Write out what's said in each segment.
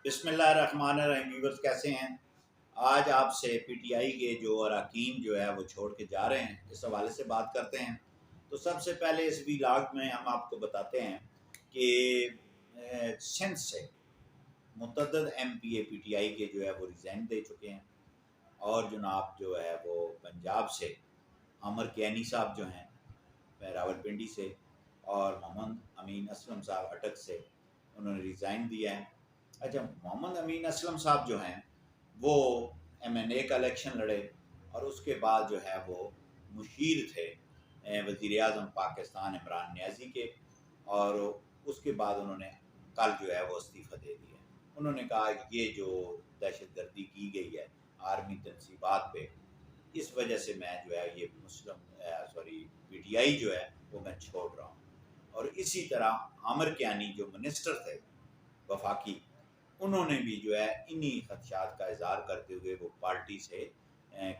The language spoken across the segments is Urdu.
بسم اللہ الرحمن الرحیم۔ ویورز کیسے ہیں؟ آج آپ سے پی ٹی آئی کے جو اراکین جو ہے وہ چھوڑ کے جا رہے ہیں اس حوالے سے بات کرتے ہیں۔ تو سب سے پہلے اس ویلاگ میں ہم آپ کو بتاتے ہیں کہ سندھ سے متعدد M P a P T I کے جو ہے وہ ریزائن دے چکے ہیں، اور جناب جو ہے وہ پنجاب سے عامر کیانی صاحب جو ہیں راولپنڈی سے، اور محمد امین اسلم صاحب اٹک سے، انہوں نے ریزائن دیا ہے۔ اچھا، محمد امین اسلم صاحب جو ہیں وہ ایم این اے کا الیکشن لڑے، اور اس کے بعد جو ہے وہ مشیر تھے وزیر اعظم پاکستان عمران نیازی کے، اور اس کے بعد انہوں نے کل جو ہے وہ استعفیٰ دے دیا۔ انہوں نے کہا کہ یہ جو دہشت گردی کی گئی ہے آرمی تنصیبات پہ، اس وجہ سے میں جو ہے یہ پی ٹی آئی جو ہے وہ میں چھوڑ رہا ہوں۔ اور اسی طرح عامر کیانی جو منسٹر تھے وفاقی، انہوں نے بھی جو ہے انہی خدشات کا اظہار کرتے ہوئے وہ پارٹی سے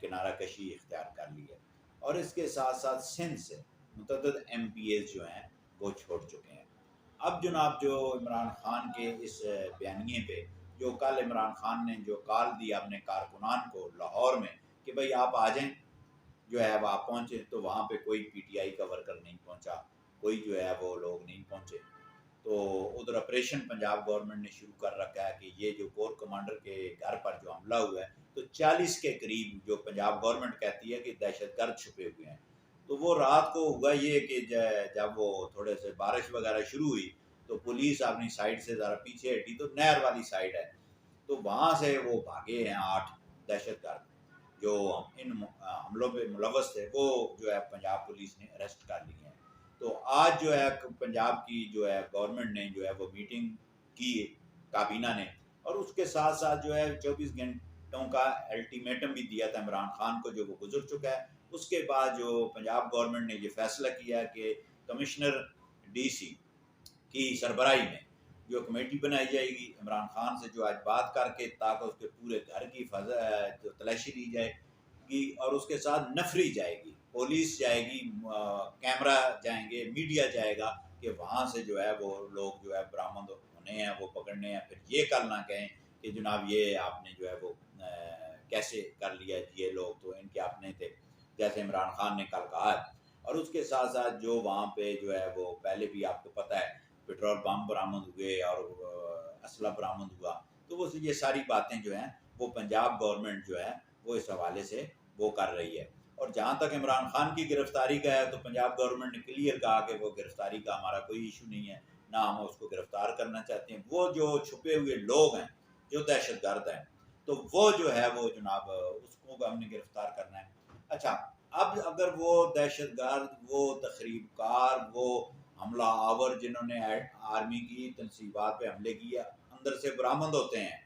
کنارہ کشی اختیار کر لی ہے، اور اس کے ساتھ ساتھ سندھ سے متعدد ایم پی ایز جو ہیں وہ چھوڑ چکے ہیں۔ اب جناب جو عمران خان کے اس بیانیے پہ جو کل عمران خان نے جو کال دی اپنے کارکنان کو لاہور میں کہ بھئی آپ آ جائیں، جو ہے وہ آپ پہنچے، تو وہاں پہ کوئی پی ٹی آئی کا ورکر نہیں پہنچا، کوئی جو ہے وہ لوگ نہیں پہنچے۔ تو ادھر آپریشن پنجاب گورنمنٹ نے شروع کر رکھا ہے کہ یہ جو کور کمانڈر کے گھر پر جو حملہ ہوا ہے، تو 40 کے قریب جو پنجاب گورنمنٹ کہتی ہے کہ دہشت گرد چھپے ہوئے ہیں۔ تو وہ رات کو ہوا یہ کہ جب وہ تھوڑے سے بارش وغیرہ شروع ہوئی تو پولیس اپنی سائڈ سے ذرا پیچھے ہٹی، تو نہر والی سائڈ ہے، تو وہاں سے وہ بھاگے ہیں 8 دہشت گرد جو ان حملوں پہ ملوث تھے، وہ جو ہے پنجاب پولیس نے اریسٹ کر لیے ہیں۔ تو آج جو ہے پنجاب کی جو ہے گورنمنٹ نے جو ہے وہ میٹنگ کی کابینہ نے، اور اس کے ساتھ ساتھ جو ہے 24 گھنٹوں کا الٹیمیٹم بھی دیا تھا عمران خان کو، جو وہ گزر چکا ہے۔ اس کے بعد جو پنجاب گورنمنٹ نے یہ فیصلہ کیا کہ کمشنر ڈی سی کی سربراہی میں جو کمیٹی بنائی جائے گی، عمران خان سے جو آج بات کر کے تاکہ اس کے پورے گھر کی تلاشی لی جائے گی، اور اس کے ساتھ نفری جائے گی، پولیس جائے گی، کیمرہ جائیں گے، میڈیا جائے گا، کہ وہاں سے جو ہے وہ لوگ جو ہے برآمد ہونے ہیں، وہ پکڑنے ہیں۔ پھر یہ کل نہ کہیں کہ جناب یہ آپ نے جو ہے وہ کیسے کر لیا، یہ لوگ تو ان کے اپنے تھے، جیسے عمران خان نے کل کہا ہے۔ اور اس کے ساتھ ساتھ جو وہاں پہ جو ہے وہ پہلے بھی آپ کو پتہ ہے پیٹرول بم برآمد ہوئے اور اسلحہ برآمد ہوا، تو وہ یہ ساری باتیں جو ہیں وہ پنجاب گورنمنٹ جو ہے وہ اس حوالے سے وہ کر رہی ہے۔ اور جہاں تک عمران خان کی گرفتاری کا ہے، تو پنجاب گورنمنٹ نے کلیئر کہا کہ وہ گرفتاری کا ہمارا کوئی ایشو نہیں ہے، نہ ہم اس کو گرفتار کرنا چاہتے ہیں۔ وہ جو چھپے ہوئے لوگ ہیں جو دہشت گرد ہیں، تو وہ جو ہے وہ جناب اس کو ہم نے گرفتار کرنا ہے۔ اچھا، اب اگر وہ دہشت گرد، وہ تخریب کار، وہ حملہ آور جنہوں نے آرمی کی تنصیبات پہ حملے کیے اندر سے برآمد ہوتے ہیں،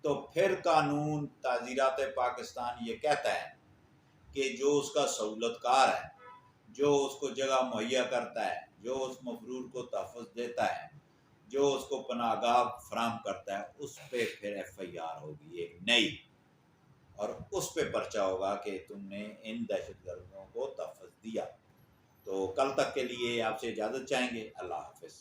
تو پھر قانون تعزیرات پاکستان یہ کہتا ہے کہ جو اس کا سہولت کار ہے، جو اس کو جگہ مہیا کرتا ہے، جو اس مفرور کو تحفظ دیتا ہے، جو اس کو پناہ گاہ فراہم کرتا ہے، اس پہ پھر ایف آئی آر ہوگی ایک نئی، اور اس پہ پرچہ ہوگا کہ تم نے ان دہشت گردوں کو تحفظ دیا۔ تو کل تک کے لیے آپ سے اجازت چاہیں گے۔ اللہ حافظ۔